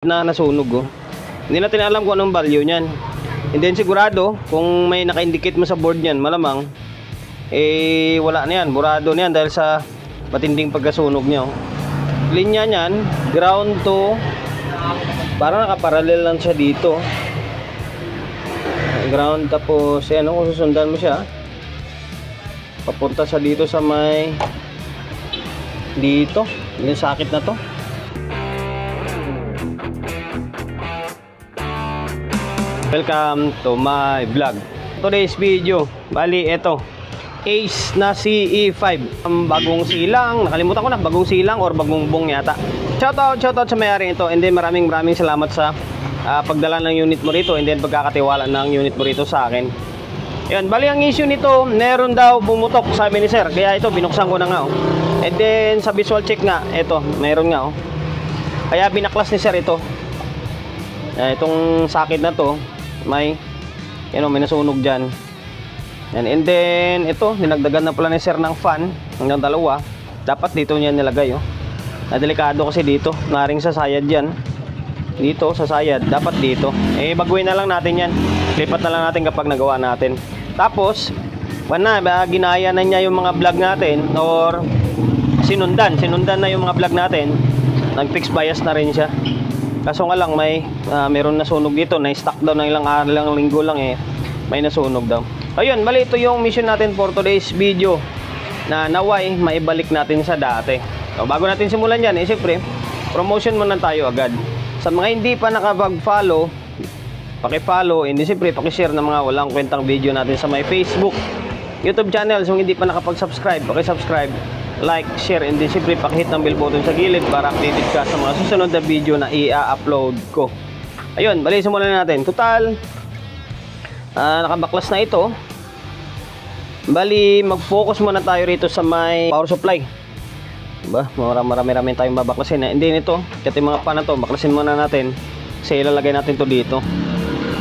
na nasunog oh. Hindi natin alam kung anong value niyan. And then sigurado kung may naka-indicate mo sa board niyan, malamang wala na yan, burado na yan dahil sa matinding pagkasunog niya oh. Linya niyan, ground to, parang nakaparallel lang siya dito. Ground, tapos yan kung susundan mo siya, papunta sa dito sa may dito, yung sakit na to. Welcome to my vlog. Today's video, bali ito, Ace na CE5, ang bagong silang, nakalimutan ko na, bagong silang or bagong bong yata. Shoutout sa may-ari ito, and then maraming salamat sa pagdala ng unit mo rito, and then pagkakatiwala ng unit mo rito sa akin. Yan, bali ang issue nito, meron daw bumutok, sabi ni sir, kaya ito binuksan ko na nga oh. And then sa visual check nga, ito, meron nga oh. Kaya binaklas ni sir ito. Itong sakit na to, may may nasunog dyan. And then ito, ninagdagan na pala ni sir ng fan hanggang dalawa. Dapat dito niya nilagay oh. Delikado kasi dito, naring sa sayad yan. Dito sa sayad, dapat dito. Baguhin na lang natin yan. Lipat na lang natin kapag nagawa natin. Tapos ginaya na niya yung mga vlog natin, or sinundan na yung mga vlog natin. Nag-fix bias na rin siya. Kaso nga lang meron nasunog dito, na-stuck daw ng ilang linggo lang may nasunog daw. Ayun, bali ito yung mission natin for today's video, na naway maibalik natin sa dati. So, bago natin simulan yan, siyempre promotion muna tayo agad. Sa mga hindi pa nakapag-follow, paki-follow, and siyempre paki-share ng mga walang kwentang video natin sa my Facebook, YouTube channel. So hindi pa nakapag-subscribe, paki-subscribe, like, share, and siyempre paki-hit ng bell button sa gilid para updated ka sa mga susunod na video na i-upload ko. Ayun, bali simulan na natin. Total nakabaklas na ito. Bali mag-focus muna tayo rito sa may power supply. Marami tayong babaklasin. Hindi nito, kasi mga pan na to, baklasin muna natin. Kasi ilalagay natin to dito.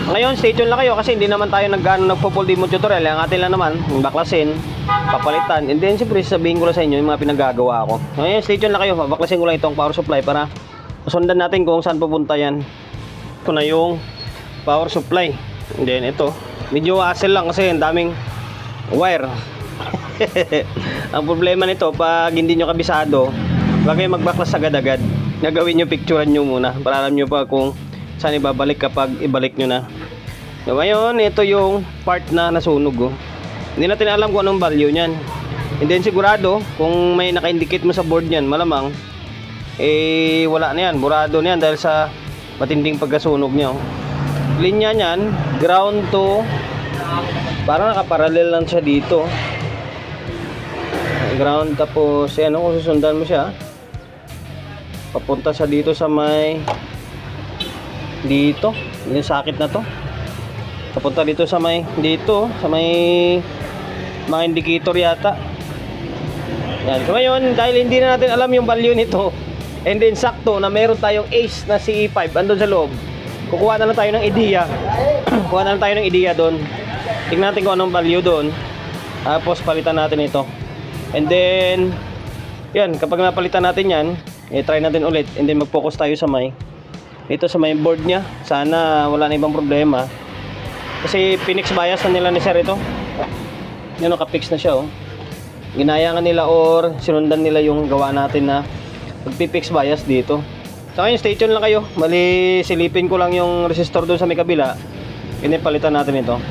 Ngayon, stay tuned lang kayo kasi hindi naman tayo nagpo-full demo tutorial. Ang atin lang naman, baklasin, papalitan, and then siyempre sabihin ko lang sa inyo yung mga pinagagawa ko. Ngayon, stay tuned lang kayo, baklasin ko lang itong power supply para masundan natin kung saan pupunta yan. Ito na yung power supply. And then ito, medyo hassle lang kasi ang daming wire. Ang problema nito, pag hindi nyo kabisado, wag kayo magbaklas agad-agad. Gagawin nyo, picturean nyo muna para alam nyo pa kung saan ibabalik kapag ibalik nyo na. So ngayon, ito yung part na nasunog oh. Hindi natin alam kung anong value nyan. And then sigurado kung may naka-indicate mo sa board nyan, malamang wala na yan, burado na yan dahil sa matinding pagkasunog nya oh. Linya nyan, ground to, parang nakaparallel lang siya dito. Ground, tapos kung susundan mo siya, papunta sa dito sa may dito, yung sakit na to, papunta dito sa may dito, sa may mga indicator yata. Yan. So ngayon, dahil hindi na natin alam yung value nito, and then sakto na meron tayong Ace na CE5 andun sa loob, kukuha na lang tayo ng idea. Kuha na lang tayo ng idea doon. Tingnan natin kung anong value doon. Tapos palitan natin ito. And then yan, kapag napalitan natin yan, try natin ulit, and then mag-focus tayo sa may dito sa may board nya. Sana wala na ibang problema. Kasi pinix bias na nila ni sir ito. Yan, naka-fix na siya oh. Ginayangan nila or sinundan nila yung gawa natin na magpipix bias dito. So ngayon, stay tuned lang kayo. Mali, silipin ko lang yung resistor doon sa may kabila. Pinipalitan natin ito.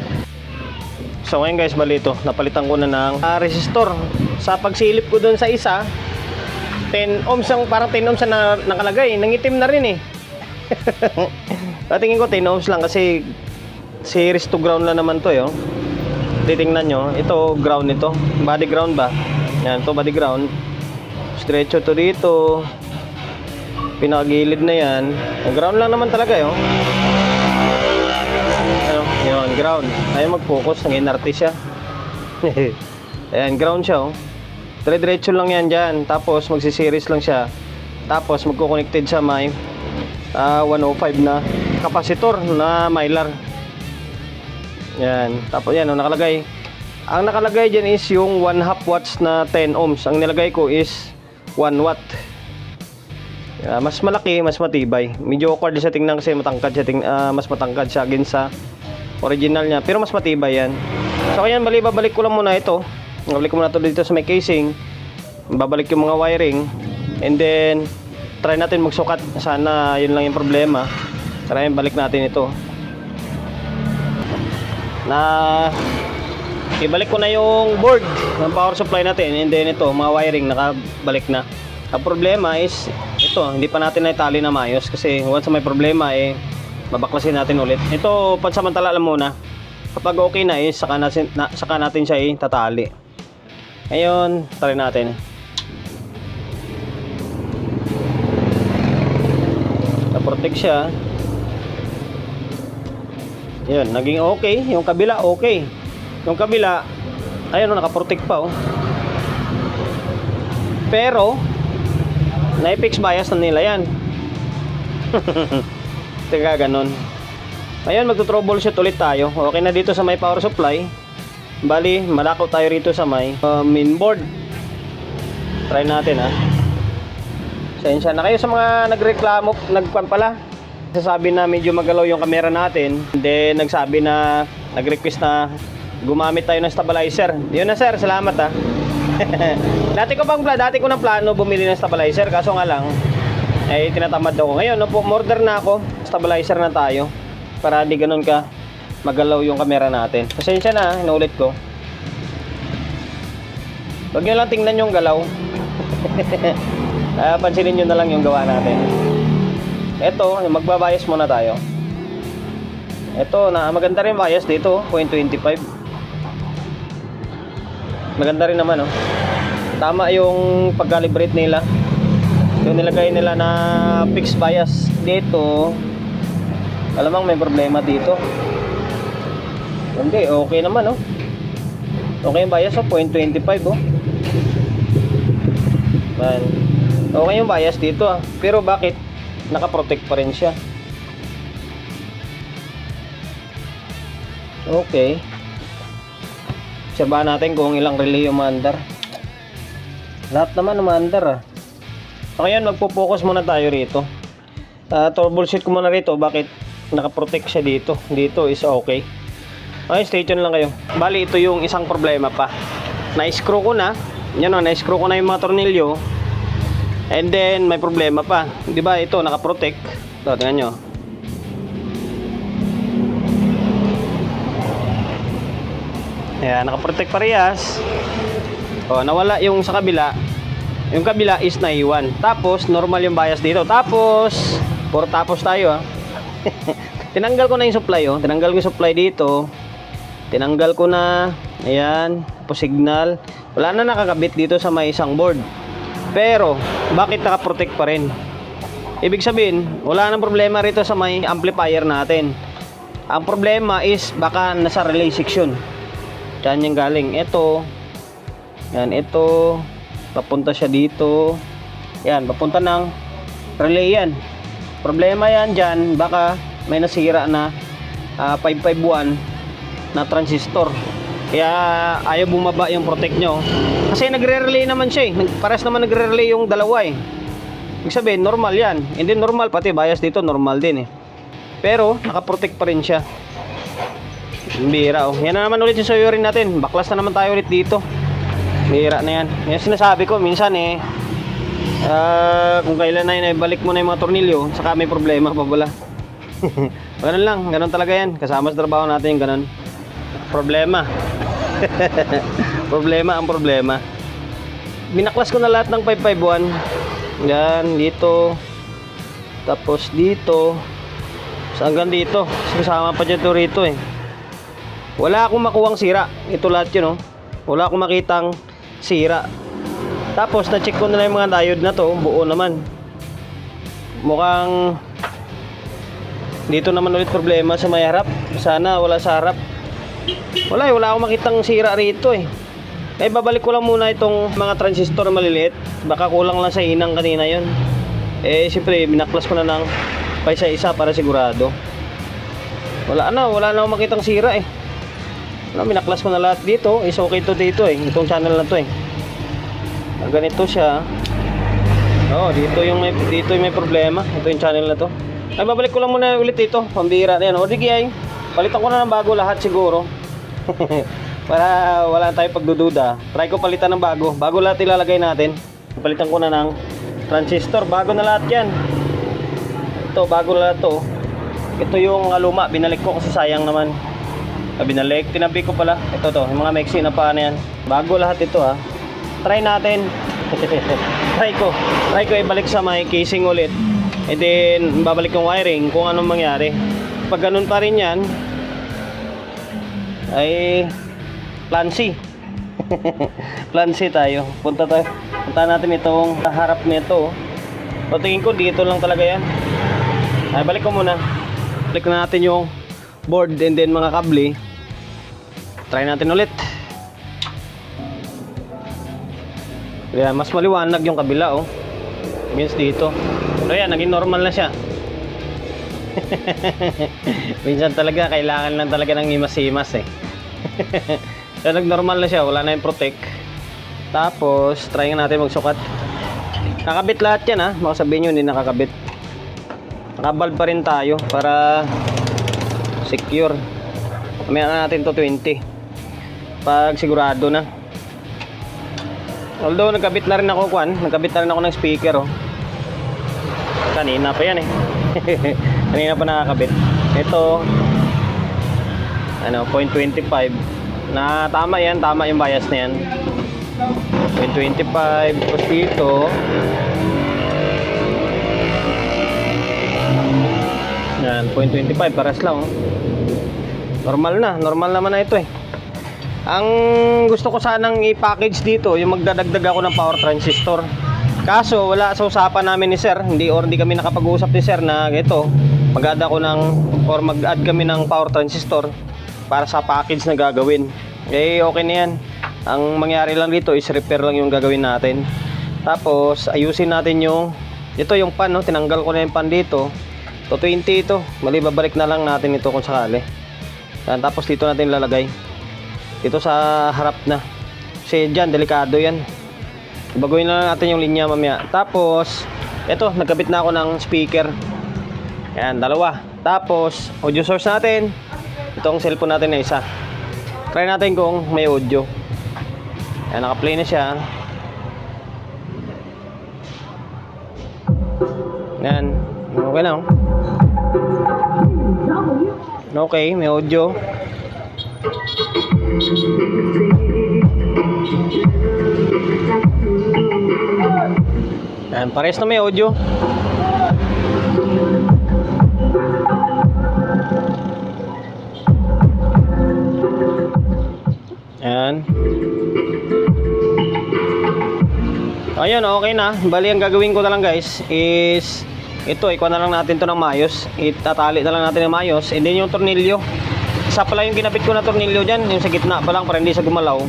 So ngayon guys, bali ito, napalitan ko na ng resistor. Sa pagsilip ko doon sa isa, 10 ohms ang, parang 10 ohms na nakalagay. Nangitim na rin Tingin ko 10 ohms lang kasi series to ground lang naman to oh. Titingnan nyo, ito ground nito, body ground ba? Yan, to body ground. Stretcho to dito, pinakagilid na yan. Ground lang naman talaga oh. Yun, ground. Ayaw mag-focus, nag-inarte siya. Ayan, ground siya oh. Dire-diretso lang yan dyan. Tapos magsiseries lang siya. Tapos magko-connected sa may 105 na kapasitor na mylar. Yan. Tapos yan, nakalagay. Ang nakalagay dyan is yung 1/2 watts na 10 ohms. Ang nilagay ko is 1 watt. Mas malaki, mas matibay. Medyo awkward sa tingnan kasi matangkad siya, mas matangkad siya again sa original niya, pero mas matibay yan. So kaya babalik ko lang muna ito. Babalik ko muna ito dito sa may casing. Babalik yung mga wiring. And then try natin magsukat. Sana yun lang yung problema. Try balik natin ito. Ibalik ko na yung board ng power supply natin. And then ito, mga wiring nakabalik na. Ang problema is ito, hindi pa natin naitali na maayos kasi once may problema babaklasin natin ulit. Ito pansamantala lang muna. Kapag okay na saka natin siya tatali. Ngayon, try natin. Na-protect siya. Yun, naging okay. Yung kabila okay. Yung kabila, ayun, naka-protect pa Pero na-fix bias na nila yan. Teka, ganun. Ngayon, magto-troubleshoot ulit tayo. Okay na dito sa may power supply. Bali, malakaw tayo rito sa may main board. Try natin Sensya na kayo sa mga nagreklamo, pala. Sasabi na medyo magalaw yung camera natin. Then, nag-request na gumamit tayo ng stabilizer. Yun na sir, salamat Dati ko na plano bumili ng stabilizer. Kaso nga lang, tinatamad ako. Ngayon, order na ako. Stabilizer na tayo. Para di ganun ka magalaw yung camera natin. Pasensya na, inulit ko. Huwag nyo lang tingnan yung galaw. Pansinin nyo na lang yung gawa natin. Ito, magbabias muna tayo. Ito, maganda rin bias dito, 0.25. Maganda rin naman Tama yung pag-calibrate nila. Yung nilagay nila na fixed bias dito. Alamang may problema dito. Hindi, okay naman Okay yung bias 0.25 Man. Okay yung bias dito Pero bakit naka-protect pa rin siya? Okay. Obserbahan natin kung ilang relay yung maandar. Lahat naman umaandar So ngayon, magpo-focus muna tayo rito. Troubleshoot ko muna rito bakit naka-protect siya dito. Dito is okay. Okay, stay tuned lang kayo. Bali, ito yung isang problema pa. Na-screw ko na. Yan na-screw ko na yung mga tornilyo. And then, may problema pa. Di ba ito, naka-protect. Ito, tingnan nyo. Ayan, naka-protect parehas. Nawala yung sa kabila. Yung kabila is naiwan. Tapos, normal yung bias dito. Tapos tayo Tinanggal ko na yung supply Tinanggal ko yung supply dito. Tinanggal ko na. Ayan, tapos signal. Wala na nakakabit dito sa may isang board. Pero, bakit naka-protect pa rin? Ibig sabihin, wala nang problema rito sa may amplifier natin. Ang problema is baka nasa relay section. Diyan yung galing. Ito. Yan, ito. Papunta siya dito. Yan, papunta ng relay yan. Problema yan dyan. Baka may nasira na 551 na transistor. Kaya ayaw bumaba yung protect nyo. Kasi nagre-relay naman siya Pares naman nagre-relay yung dalawa Ibig sabihin, normal yan. Hindi normal, pati bias dito, normal din Pero, nakaprotect pa rin siya. Bira Yan na naman ulit yung soyorin natin. Baklas na naman tayo ulit dito. Bira na yan. Yan sinasabi ko, minsan kung kailan na ibalik mo na yung mga tornilyo, saka may problema pa pala. Ganun lang, ganun talaga yan. Kasama sa trabaho natin yung ganun. Problema. Problema ang problema. Binaklas ko na lahat ng 551. Yan, dito. Tapos dito. Hanggang dito. Kasama pa dyan rito Wala akong makuhang sira. Ito lahat yun Wala akong makitang sira. Tapos na-check ko na yung mga diode na to. Buo naman. Mukhang dito naman ulit problema sa may harap. Sana wala sa harap. Wala akong makitang sira rito babalik ko lang muna itong mga transistor na maliliit. Baka kulang lang sa inang kanina yon. Siyempre binaklas ko na ng paisa-isa para sigurado. Wala na akong makitang sira binaklas ko na lahat dito. Is okay to dito itong channel na to ganito siya. Oo, dito yung may problema. Ito yung channel na to. Ay, babalik ko lang muna ulit ito. Pambira na yan. O, di ay, palitan ko na ng bago lahat siguro. Para wala tayong pagdududa. Try ko palitan ng bago. Bago lahat ilalagay natin. Palitan ko na ng transistor. Bago na lahat yan. Ito, bago lahat to. Ito yung luma. Binalik ko kasi sayang naman. Binalik. Tinabi ko pala. Ito to. Yung mga mexi na paano yan. Bago lahat ito ha. Try natin. Try ko ibalik sa may casing ulit. And then babalik yung wiring kung anong mangyari. Pag ganun pa rin yan ay plan C. Plan C tayo. Punta natin itong harap nito. Tingin ko dito lang talaga yan. Ay, balik ko muna. Balik na natin yung board and then mga kable. Try natin ulit. Kaya mas maliwanag yung kabila oh. Means dito. So yan, naging normal na siya. Minsan talaga kailangan lang talaga ng himas-himas eh. So nag-normal na siya, wala na yung protect. Tapos try natin magsukat. Nakabit lahat yan ha. Baka sabihin nyo hindi nakakabit. Nakabal pa rin tayo para secure. Mamaya na natin to 20 pag sigurado na. Although nagkabit na rin ako ng speaker oh. Kanina pa yan eh. Kanina pa nakakabit. Ito ano, 0.25 na tama yan, tama yung bias na yan. 0.25 tapos dito yan, 0.25 paras lang oh. Normal naman na ito eh. Ang gusto ko sanang i-package dito, yung magdadagdag ako ng power transistor. Kaso wala sa usapan namin ni sir, hindi kami nakapag-uusap ni sir na ito, mag-add kami ng power transistor para sa package na gagawin. Eh okay na yan. Ang mangyari lang dito is repair lang yung gagawin natin. Tapos ayusin natin yung pan no? Tinanggal ko na yung pan dito. To 20 ito. Mali babalik na lang natin ito kung sakali. Yan, tapos dito natin lalagay. Dito sa harap na. Kasi dyan, delikado yan. Baguhin na lang natin yung linya mamaya. Tapos, eto, nagkabit na ako ng speaker. Yan, dalawa. Tapos, audio source natin. Itong cellphone natin na isa. Try natin kung may audio. Yan, naka-play na siya. Yan. Okay na. Okay, may audio. Yan, pares na may audio. Yan. Ayun, okay na. Bali, ang gagawin ko na lang guys is ito, ikuha na lang natin to ng maayos. Itatali na lang natin ng maayos. And then yung tornilyo. Isa pala yung kinabit ko na tornilyo dyan. Yung sa gitna pa lang para hindi siya gumalaw.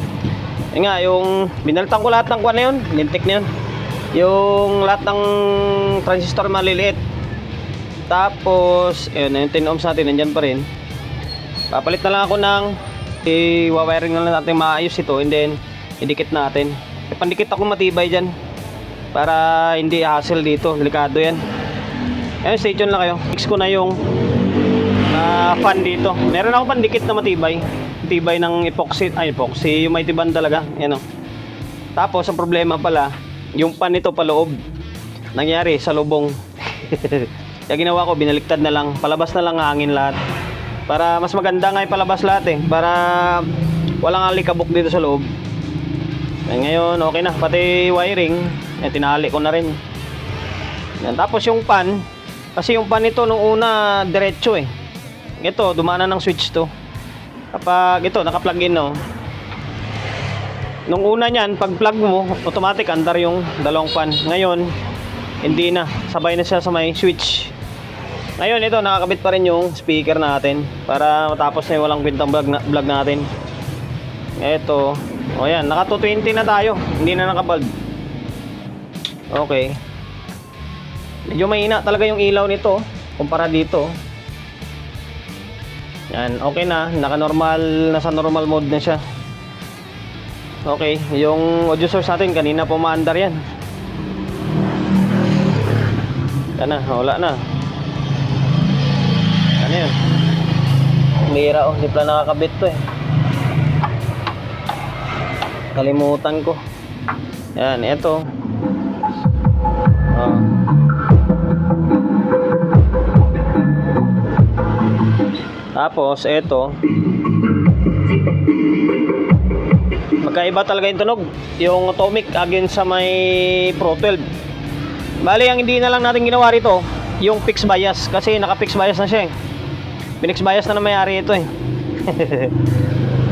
Yun nga, yung binaltang ko lahat ng kuha na yun. Lintik na yun. Yung lahat ng transistor maliliit. Tapos, yun, yung 10 ohms natin, nandyan pa rin. Papalit na lang ako ng i-wiring na lang natin maayos ito. And then, idikit natin. Pandikit ako matibay dyan. Para hindi hassle dito. Delikado yan. Ayun, stay tuned lang kayo. Fix ko na yung fan dito. Meron ako pandikit na matibay. Tibay ng epoxy. Ay, epoxy. Yung may tiban talaga. Yan o. Tapos, ang problema pala, yung pan nito paloob. Nangyari sa lubong. Kaya ginawa ko, binaliktad na lang. Palabas na lang hangin lahat. Para mas maganda nga palabas lahat eh. Para walang alikabok dito sa loob. Ngayon, okay na. Pati wiring, tinali ko na rin. Yan. Tapos yung pan, kasi yung pan nito nung una diretso eh. Ito, dumana ng switch to. Kapag ito, naka-plug in no. Nung una niyan, pag plug mo, automatic andar yung dalawang pan. Ngayon, hindi na. Sabay na siya sa may switch. Ngayon, ito, nakakabit pa rin yung speaker natin. Para matapos na yung walang kwentang vlog natin. Ito. O yan, naka 220 na tayo. Hindi na naka-bulb. Okay. Medyo mahina talaga yung ilaw nito kumpara dito. Yan, okay na. Naka-normal, nasa normal mode na siya. Okay, yung audio source natin kanina pumaandar yan. Yan na, wala na. Ano yun? Mira oh, hindi pala nakakabit to eh. Kalimutan ko. Yan, ito. Oh. Tapos, ito. Magkaiba talaga yung tunog. Yung Atomic against sa may Pro 12. Bali, ang hindi na lang natin ginawa rito, yung fixed bias. Kasi naka-fixed bias na siya eh. Pinix bias na may-ari ito eh.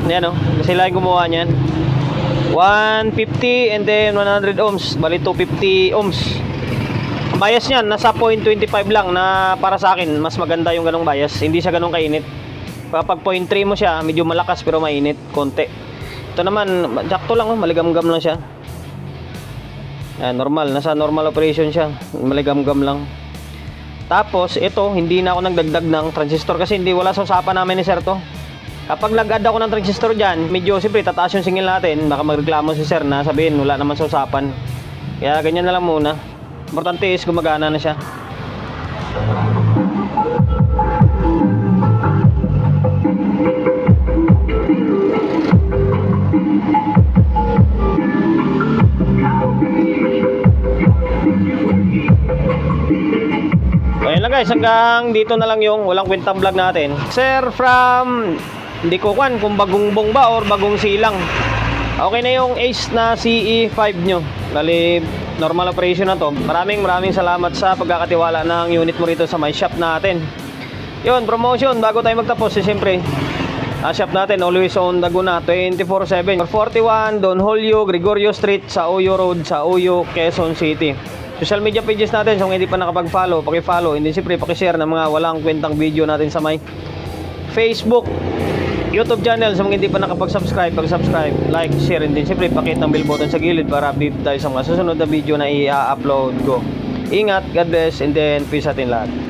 Yan o, sila yung gumawa niyan. 150 and then 100 ohms. Bali 250 ohms. Ang bias niyan nasa 0.25 lang, na para sa akin mas maganda yung ganong bias. Hindi siya ganong kainit. Kapag 0.3 mo siya, medyo malakas pero mainit konti. Ito naman, sakto lang oh, maligamgam lang siya. Yan, normal, nasa normal operation siya. Maligamgam lang. Tapos ito, hindi na ako nagdagdag ng transistor kasi hindi, wala sa usapan namin ni Sir to. Kapag nag-add ako ng transistor dyan, medyo siyempre tataas yung singil natin. Baka magreklamo si Sir na sabihin wala naman sa usapan. Kaya ganyan na lang muna. Importante is gumagana na siya. Ayun lang guys, hanggang dito na lang yung walang kwentang vlog natin. Sir from, hindi ko kung bagong bomba or bagong silang. Okay na yung Ace na CE5 nyo. Bali, normal operation na to. Maraming salamat sa pagkakatiwala ng unit mo rito sa my shop natin. Yun, promotion bago tayo magtapos. Siyempre, shop natin always on Laguna 24/7 41 Don Julio Gregorio Street sa Oyo Road sa Oyo, Quezon City. Social media pages natin, so kung hindi pa nakapag-follow, paki-follow, hindi siyempre paki-share ng mga walang kwentang video natin sa may Facebook, YouTube channel. So kung hindi pa nakapag-subscribe, pag-subscribe, like, share, and din siyempre pakit ng bell button sa gilid para update tayo sa mga susunod na video na i-upload ko. Ingat, God bless, and then peace atin lahat.